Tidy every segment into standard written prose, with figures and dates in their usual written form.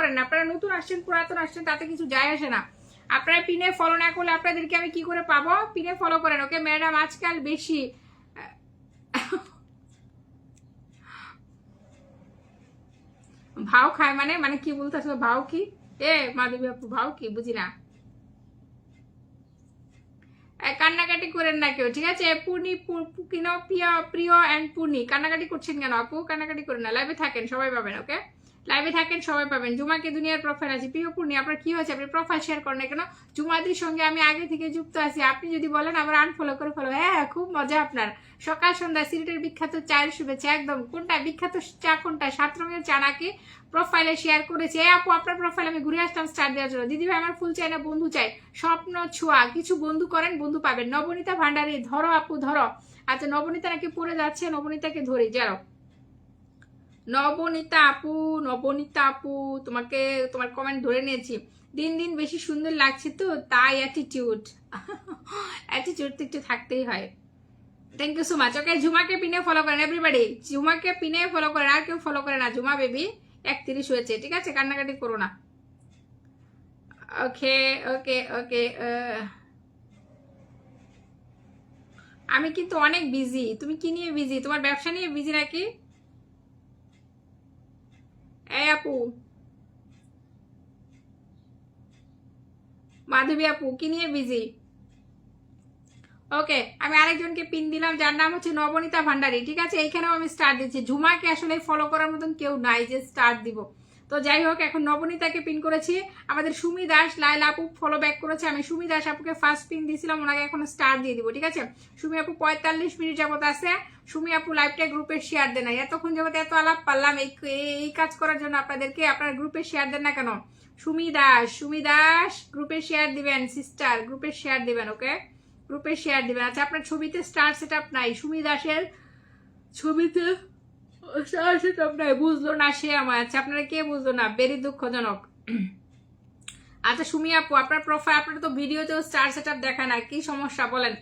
করেন না, আপনারা নতুন আসছেন পুরাতন আসছেন তাতে কিছু যায় আসে না। আপনারা পিনে ফলো না করলে আপনাদেরকে আমি কি করে পাবো? পিনে ফলো করেন, ওকে ম্যাডাম। আজকাল বেশি ভাও খায় মানে মানে কি বলতেছো? ভাও কি? মাধবী আপু ভাও কি বুঝি না। কান্নাকাটি করেন না কেউ, ঠিক আছে? পূর্ণি প্রিয় প্রিয় অ্যান্ড পূর্ণি কান্নাকাটি করছেন কেন আপু? কান্নাকাটি করেন না, লাইভে থাকেন সবাই পাবেন, ওকে? লাইভে থাকেন সবাই পাবেন। জুমাকে দুনিয়ার প্রোফাইল আছে। প্রিয় পূর্ণি আপনার কি হয়েছে? আপনি প্রোফাইল শেয়ার করেন না কেন? জুমাদির সঙ্গে আমি আগে থেকে যুক্ত আছি, আপনি যদি বলেন আবার আনফলো করে ফলো। হ্যাঁ খুব মজা আপনার। সকাল সন্ধ্যা সিলেটের বিখ্যাত চায়ের শুভেচ্ছা। একদম কোনটা বিখ্যাত চা? কোনটা? 7 রঙের চা নাকি? প্রোফাইলে শেয়ার করেছে। আপু আপনার প্রোফাইল আমি ঘুরে আসলাম স্টার দেওয়ার জন্য। দিদি ভাই আমার ফুল চাই না বন্ধু চাই। স্বপ্ন ছোঁয়া কিছু বন্ধু করেন, বন্ধু পাবেন। নবনীতা ভান্ডারী ধরো আপু ধরো। আচ্ছা নবনীতা নাকি পড়ে যাচ্ছে, নবনীতাকে ধরি যাও। নবনীতা আপু, নবনীতা আপু তোমাকে তোমার কমেন্ট ধরে নিয়েছি। দিন দিন বেশি সুন্দর লাগছে তো তাই অ্যাটিটিউড অ্যাটিটিউড তো একটু থাকতেই হয়। Thank you so much. Okay ঝুমাকে পিনে ফলো করেন এভরিবডি, ঝুমাকে পিনে ফলো করেন, আর কেউ ফলো করে না। ঝুমা বেবি 31 হয়েছে, ঠিক আছে? কান্নাকাটি করো না। ওকে ওকে ওকে। আমি কিন্তু অনেক বিজি। তুমি কি নিয়ে বিজি? তোমার ব্যবসা নিয়ে বিজি নাকি? এই আপু, মাধবী আপু কি নিয়ে বিজি? ওকে আমি আরেকজনকে পিন দিলাম যার নাম হচ্ছে নবনীতা ভান্ডারী, ঠিক আছে? এইখানেও আমি স্টার দিচ্ছি। ঝুমাকে আসলে ফলো করার মতন কেউ নাই যে স্টার দিব। তো যাই হোক এখন নবনীতাকে পিন করেছি। আমাদের সুমি দাস লাইলা আপু ফলো ব্যাক করেছে। আমি সুমি দাস আপুকে ফার্স্ট পিন দিয়েছিলাম, ওনাকে এখন স্টার দিয়ে দিব, ঠিক আছে? সুমি আপু 45 মিনিট যাবত আছে। সুমি আপু লাইভটা গ্রুপে শেয়ার দেন না। এতক্ষণ যাবত এত আলাপ পারলাম এই কাজ করার জন্য আপনাদেরকে। আপনার গ্রুপে শেয়ার দেন না কেন? সুমি দাস গ্রুপে শেয়ার দিবেন সিস্টার, গ্রুপে শেয়ার দিবেন, ওকে? গ্রুপে শেয়ার দিবেন। আচ্ছা আপনার ছবিতে স্টার সেটআপ নাই, সুমি দাসের ছবিতে স্টার সেটআপ নাই, বুঝলো না সে আমার। আচ্ছা আপনারা কে বুঝলো না? বেরি দুঃখজনক। আচ্ছা সুমি আপু আপনার প্রোফাইল, আপনার তো ভিডিওতেও স্টার সেটআপ দেখায় না, কি সমস্যা বলেন?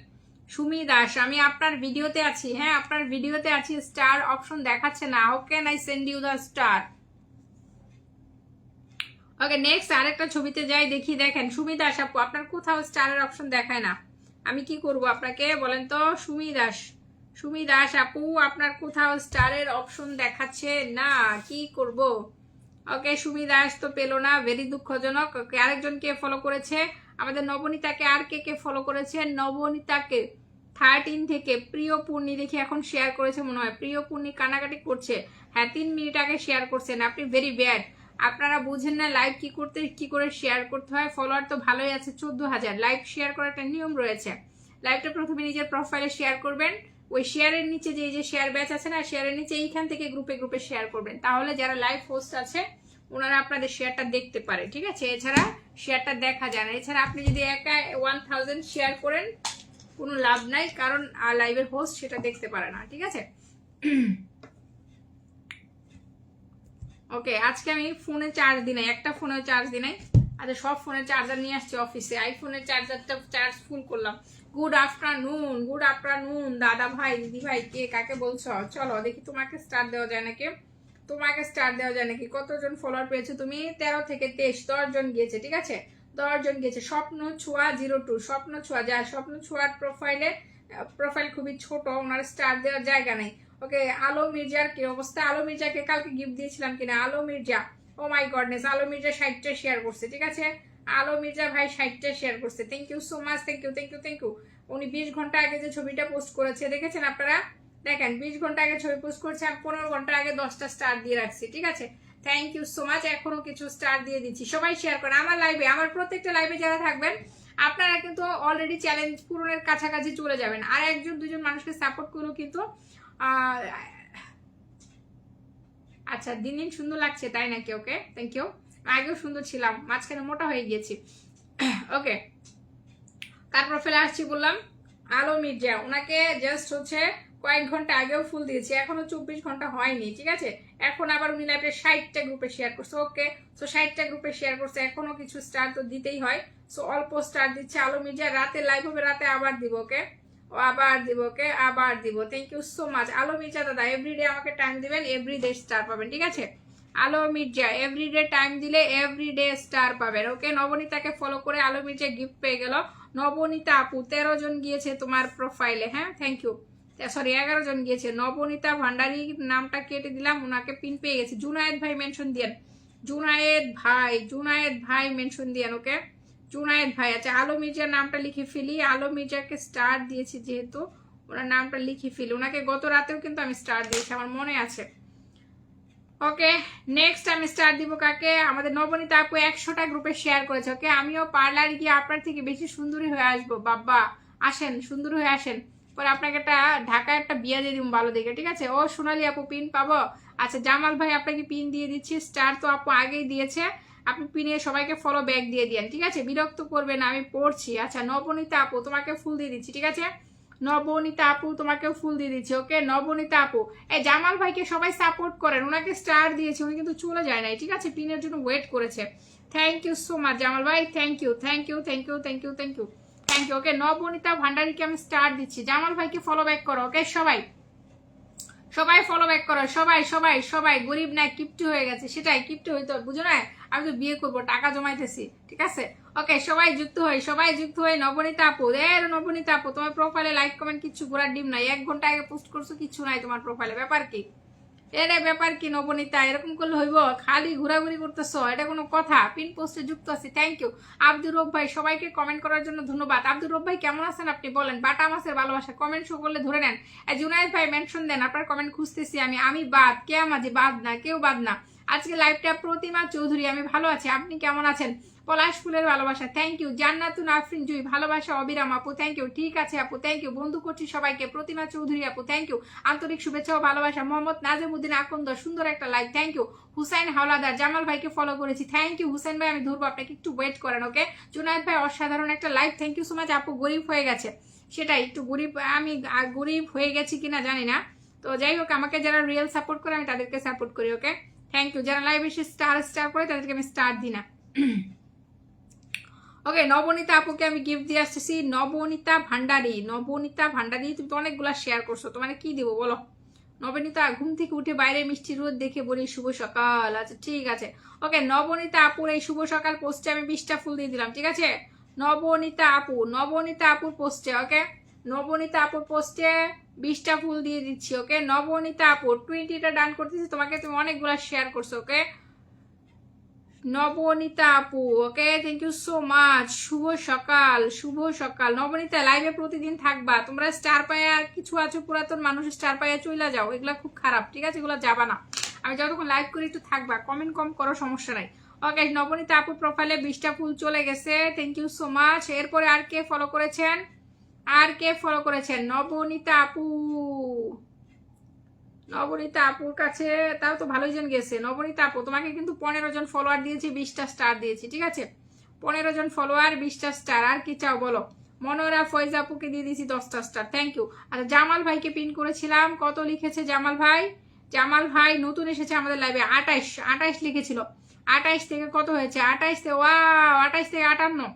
সুমি দাস আমি আপনার ভিডিওতে আছি, হ্যাঁ আপনার ভিডিওতে আছি, স্টার অপশন দেখাচ্ছে না। How can I send you the star? Okay next আরেকটা ছবিতে যাই দেখি। দেখেন সুমি দাস আপু আপনার কোথাও স্টারের অপশন দেখায় না, আমি কি করব আপনাকে বলেন তো? সুমি দাস আপু আপনার কোথাও স্টারের অপশন দেখাচ্ছে না, কি করব? ওকে সুমি দাস তো পেলো না, ভেরি দুঃখজনক। ওকে আরেকজনকে ফলো করেছে আমাদের নবনীতাকে। আর কে কে ফলো করেছে নবনীতাকে? 13 থেকে প্রিয় পূর্ণি দেখি এখন শেয়ার করেছে মনে হয়। প্রিয় পূর্ণি কানাকাটি করছে। হ্যাঁ 3 মিনিট আগে শেয়ার করছেন, আপনি ভেরি ব্যাড। আপনারা বুঝেন না লাইভ কি করে শেয়ার করতে হয়। ফলোয়ার তো ভালোই আছে 14,000। লাইভ শেয়ার করার একটা নিয়ম রয়েছে। লাইভটা প্রথমে নিজের প্রোফাইলে শেয়ার করবেন, ওই শেয়ারের নিচে যে শেয়ার ব্যাচ আছে না, শেয়ারের নিচে এইখান থেকে গ্রুপে শেয়ার করবেন, তাহলে যারা লাইভ হোস্ট আছে ওনারা আপনাদের শেয়ারটা দেখতে পারে, ঠিক আছে? এছাড়া শেয়ারটা দেখা যায় না। এছাড়া আপনি যদি একা 1000 শেয়ার করেন কোনো লাভ নাই, কারণ লাইভের হোস্ট সেটা দেখতে পারে না, ঠিক আছে? ওকে আজকে আমি ফোনে চার্জ দিই নাই, একটা ফোনেও চার্জ দিই নাই। আচ্ছা সব ফোনে চার্জার নিয়ে আসছি অফিসে, আইফোনের চার্জারটা চার্জ ফুল করলাম। গুড আফটারনুন দাদা ভাই দিদি ভাই, কে কাকে বলছো? চলো দেখি তোমাকে স্টার দেওয়া যায় নাকি, তোমাকে স্টার দেওয়া যায় নাকি। কতজন ফলোয়ার পেয়েছো তুমি? 13 থেকে 23, 10 জন গিয়েছে, ঠিক আছে? 10 জন গিয়েছে। স্বপ্ন ছোঁয়া 02, স্বপ্ন ছোঁয়া যায়। স্বপ্ন ছোঁয়ার প্রোফাইল খুবই ছোট, ওনার স্টার দেওয়ার জায়গা নেই। ওকে আলো মির্জার কি অবস্থা? আলো মির্জাকে কালকে গিফট দিয়েছিলাম কিনা? আলো মির্জা, ও মাই গডনেস, আলো মির্জা 60টা শেয়ার করছে, ঠিক আছে? আলো মির্জা ভাই 60টা শেয়ার করছে। Thank you so much, thank you. উনি 20 ঘন্টা আগে যে ছবিটা পোস্ট করেছে দেখেছেন আপনারা? দেখেন 20 ঘন্টা আগে ছবি পোস্ট করছে, আমি 15 ঘন্টা আগে 10টা স্টার দিয়ে রাখছি, ঠিক আছে? Thank you so much. এখনো কিছু স্টার দিয়ে দিচ্ছি, সবাই শেয়ার করেন আমার লাইভে। আমার প্রত্যেকটা লাইভে যারা থাকবেন আপনারা কিন্তু অলরেডি চ্যালেঞ্জ পূরণের কাছাকাছি চলে যাবেন। আর একজন দুজন মানুষকে সাপোর্ট করলেও কিন্তু আচ্ছা দিন দিন সুন্দর লাগছে তাই নাকি? Okay thank you. আগেও সুন্দর ছিলাম, মাঝখানে মোটা হয়ে গিয়েছি। ওকে কার প্রোফাইলে আসছি বললাম? আলো মির্জা, ওনাকে জাস্ট হচ্ছে কয়েক ঘন্টা আগেও ফুল দিয়েছি, এখনো 24 ঘন্টা হয়নি, ঠিক আছে? এখন আবার উনি লাইভে 60টা গ্রুপে শেয়ার করছে। ওকে সো 60টা গ্রুপে শেয়ার করছে, এখনো কিছু স্টার তো দিতেই হয়। সো অল্প স্টার দিচ্ছে আলো মির্জা। রাতে লাইভ হবে, রাতে আবার দিব, ওকে? আবার দিব, ওকে আবার দিব। থ্যাংক ইউ সো মাচ আলো মির্জা দাদা। এভরিডে আমাকে টাইম দিবেন, এভরিডে স্টার পাবেন, ঠিক আছে? আলো মির্জা এভরিডে টাইম দিলে এভরিডে স্টার পাবেন। ওকে, নবনীতাকে ফলো করে আলো মির্জা গিফট পেয়ে গেল। নবনীতা আপু 13 জন গিয়েছে তোমার প্রোফাইলে। হ্যাঁ, থ্যাংক ইউ। সরি 11 জন গিয়েছে। নবনীতা ভান্ডারী নামটা কেটে দিলাম, ওনাকে পিন পেয়ে গেছে। জুনায়েদ ভাই মেনশন দিয়েন, জুনায়েদ ভাই মেনশন দিয়েন। ওকে, জুনায়েদ ভাই। আচ্ছা, আলো মির্জার নামটা লিখে ফেলি। আলো মির্জাকে স্টার দিয়েছি যেহেতু, ওনার নামটা লিখে ফেলি। ওনাকে গত রাতেও কিন্তু আমি স্টার দিয়েছি, আমার মনে আছে। ওকে, নেক্সট আমি স্টার দিব কাকে? আমাদের নবনীতা আপু 100টা গ্রুপে শেয়ার করেছে। ওকে, আমিও পার্লার গিয়ে আপনার থেকে বেশি সুন্দরী হয়ে আসবো। বাবা আসেন, সুন্দরী হয়ে আসেন, পরে আপনাকে একটা ঢাকায় একটা বিয়া দিয়ে দিব ভালো দেখে, ঠিক আছে? ও সোনালি আপু পিন পাবো। আচ্ছা, জামাল ভাই আপনাকে পিন দিয়ে দিচ্ছি। স্টার তো আপু আগেই দিয়েছে, আপনি পিনে সবাইকে ফলো ব্যাক দিয়ে দিয়েন, ঠিক আছে? বিরক্ত করবেন না, আমি পড়ছি। আচ্ছা, নবনীতা আপু তোমাকে ফুল দিয়ে দিচ্ছি, ঠিক আছে? নবনীতা আপু তোমাকেও ফুল দিয়ে দিচ্ছি। ওকে, নবনীতা আপু, এই জামাল ভাইকে সবাই সাপোর্ট করেন, ওনাকে স্টার দিয়েছে, উনি কিন্তু চলে যায় নাই, ঠিক আছে? পিনের জন্য ওয়েট করেছে। Thank you so much Jamal ভাই, thank you thank you thank you thank you thank you thank you. Okay, Nabanita ভান্ডারীকে আমি স্টার দিচ্ছি। জামাল ভাইকে ফলো ব্যাক করো। ওকে, সবাই সবাই ফলো ব্যাক করো, সবাই সবাই সবাই। গরিব না, কিপ্টু হয়ে গেছে, সেটাই কিপ্টু হইতো, বুঝো না? আমি তো বিয়ে করবো, টাকা জমাইতেছি, ঠিক আছে? ওকে, সবাই যুক্ত হই। নবনীতা আপু, নবনীতা আপু তোমার প্রোফাইলে লাইক কমেন্ট কিছু ঘোরার ডিম নাই, 1 ঘন্টা আগে পোস্ট করছো, কিছু নাই তোমার প্রোফাইলে, ব্যাপার কি? এটা ব্যাপার কি নবনীতা? এরকম করলে হইব? খালি ঘোরাঘুরি করতেছো, এটা কোনো কথা? পিন পোস্টে যুক্ত আছি, থ্যাংক ইউ। আব্দুর রব ভাই, সবাইকে কমেন্ট করার জন্য ধন্যবাদ। আব্দুর রব ভাই কেমন আছেন আপনি বলেন? বাটা মাছের ভালোবাসা কমেন্ট শো করলে ধরে নেন। জুনায়েদ ভাই মেনশন দেন, আপনার কমেন্ট খুঁজতেছি আমি বাদ কে মাঝে বাদ না, কেউ বাদ না। আজকে লাইভটা প্রতিমা চৌধুরী, আমি ভালো আছি, আপনি কেমন আছেন? পলাশ ফুলের ভালোবাসা, থ্যাংক ইউ। জান্নাতুন আফরিন জুই, ভালোবাসা অবিরাম আপু, থ্যাংক ইউ। ঠিক আছে আপু, থ্যাংক ইউ। বন্ধু করছি সবাইকে। প্রতিমা চৌধুরী আপু, থ্যাংক ইউ। আন্তরিক শুভেচ্ছা ও ভালোবাসা। মোহাম্মদ নাজিমউদ্দিন আকন্দ, সুন্দর একটা live, thank you. Hussain Howlader, Jamal ভাইকে ফলো করেছি, থ্যাংক ইউ। হুসাইন ভাই আমি ধরবো আপনাকে, একটু ওয়েট করেন। ওকে, জুনায়েদ ভাই অসাধারণ একটা live, thank you so much. আপু গরিব হয়ে গেছে, সেটাই একটু গরিব, আমি গরিব হয়ে গেছি কিনা জানি না, তো যাই হোক, আমাকে যারা রিয়েল সাপোর্ট করে আমি তাদেরকে সাপোর্ট করি। ওকে, থ্যাংক ইউ। যারা লাইভ এসে স্টার করে তাদেরকে আমি স্টার দিই না। ওকে, নবনীতা আপুকে আমি গিফট দিয়ে আসতেছি। নবনীতা ভান্ডারী, তুমি তো অনেকগুলা শেয়ার করছো, তোমার কি দিব বলো? নবনীতা, ঘুম থেকে উঠে বাইরে মিষ্টি রোদ দেখে বলি শুভ সকাল। আচ্ছা, ঠিক আছে। ওকে, নবনীতা আপুর এই শুভ সকাল পোস্টে আমি 20টা ফুল দিয়ে দিলাম, ঠিক আছে? নবনীতা আপুর পোস্টে, ওকে, নবনীতা আপুর পোস্টে 20টা ফুল দিয়ে দিচ্ছি। ওকে, নবনীতা আপু 20টা ডান করতেছি তোমাকে, তুমি অনেকগুলা শেয়ার করছো। ওকে, নবনীতা আপু, ওকে, থ্যাংক ইউ সো মাচ। শুভ সকাল। নবনীতা লাইভে প্রতিদিন থাকবা, তোমরা স্টার পায়া কিছু আছো পুরাতন মানুষ, স্টার পায়া চইলা যাও, এগুলা খুব খারাপ, ঠিক আছে? এগুলো যাবা না। আমি যতক্ষণ লাইভ করি একটু থাকবা, কমেন্ট কম করো, সমস্যা নাই। ওকে, নবনীতা আপু প্রোফাইলে 20টা ফুল চলে গেছে, থ্যাংক ইউ সো মাচ। এরপরে আর কে ফলো করেছেন? নবনীতা আপুর কাছে তাও তো ভালোই জন গেছে। নবনীতা আপু তোমাকে কিন্তু 15 জন ফলোয়ার দিয়েছি, 20টা স্টার দিয়েছি, ঠিক আছে? 15 জন ফলোয়ার, 20টা স্টার, আর কি চাও বলো? মনোরা ফয়জা আপুকে দিয়ে দিয়েছি 10টা স্টার, থ্যাংক ইউ। আচ্ছা, জামাল ভাইকে পিন করেছিলাম, কত লিখেছে জামাল ভাই নতুন এসেছে আমাদের লাইভে, 28 লিখেছিল। 28 থেকে কত হয়েছে? 28 থেকে 58,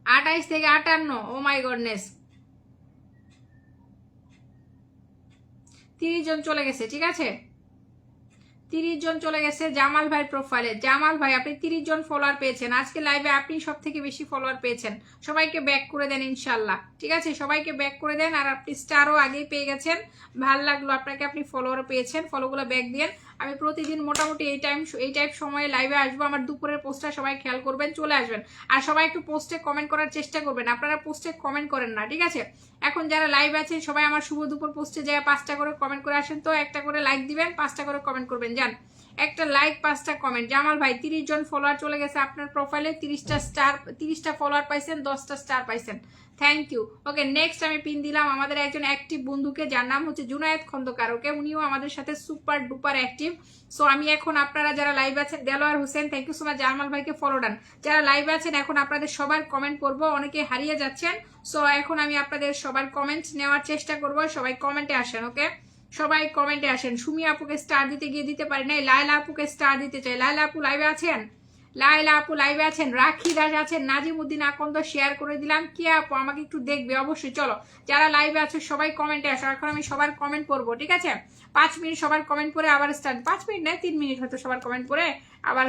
28 থেকে 58, ও মাই গডনেস, 30 জন চলে গেছে, ঠিক আছে? 30 জন চলে গেছে জামাল ভাই প্রোফাইলে। জামাল ভাই আপনি 30 জন ফলোয়ার পেয়েছেন আজকে লাইভে, আপনি সব থেকে বেশি ফলোয়ার পেয়েছেন। সবাইকে ব্যাক করে দেন ইনশাল্লাহ, ঠিক আছে? সবাইকে ব্যাক করে দেন। আর আপনি স্টারও আগেই পেয়ে গেছেন, ভালো লাগলো আপনাকে, আপনি ফলোয়ারও পেয়েছেন, ফলোগুলো ব্যাক দেন। আমি প্রতিদিন মোটামুটি এই টাইপ সময়ে লাইভে আসবো। আমার দুপুরের পোস্টটা সবাই খেয়াল করবেন, চলে আসবেন। আর সবাই একটু পোস্টে কমেন্ট করার চেষ্টা করবেন, আপনারা পোস্টে কমেন্ট করেন না, ঠিক আছে? এখন যারা লাইভ আছেন সবাই আমার শুভ দুপুর পোস্টে যায় 5টা করে কমেন্ট করে আসেন, তো একটা করে লাইক দিবেন, 5টা করে কমেন্ট করবেন, যান একটা লাইক 5টা কমেন্ট। জামাল ভাই 30 জন ফলোয়ার চলে গেছে আপনার প্রোফাইলে, 30টা ফলোয়ার পাইছেন, 10টা স্টার পাইছেন, থ্যাংক ইউ। ওকে, নেক্সট আমি পিন দিলাম আমাদের একজন অ্যাক্টিভ বন্ধুকে, যার নাম হচ্ছে জুনায়েদ খন্দকার। ওকে, উনিও আমাদের সাথে সুপার ডুপার অ্যাক্টিভ। সো আমি এখন আপনারা যারা লাইভ আছেন, Delowar Hossain, thank you so much, Jamal ভাইকে ফলো ডান। যারা লাইভ আছেন এখন আপনাদের সবার কমেন্ট করব, অনেকে হারিয়ে যাচ্ছেন। সো এখন আমি আপনাদের সবার কমেন্ট নেওয়ার চেষ্টা করব, সবাই কমেন্টে আসেন। ওকে, সবাই কমেন্টে আসেন। সুমি আপুকে স্টার দিতে গিয়ে দিতে পারি নাই, লায়লা আপুকে স্টার দিতে চাই। লায়লা আপু লাইভে আছেন? লাইলা আপু লাইভে আছেন, রাখি দাস আছেন, নাজিমউদ্দিন আকন্দ শেয়ার করে দিলাম। কে আপু আমাকে একটু দেখবে অবশ্যই। চলো যারা লাইভে আছো সবাই কমেন্টে আসো, এখন আমি সবার কমেন্ট পড়বো, ঠিক আছে? 5 মিনিট সবার কমেন্ট পড়ে আবার স্টার্ট, 5 মিনিট নয় 3 মিনিট হয়তো সবার কমেন্ট পড়ে আবার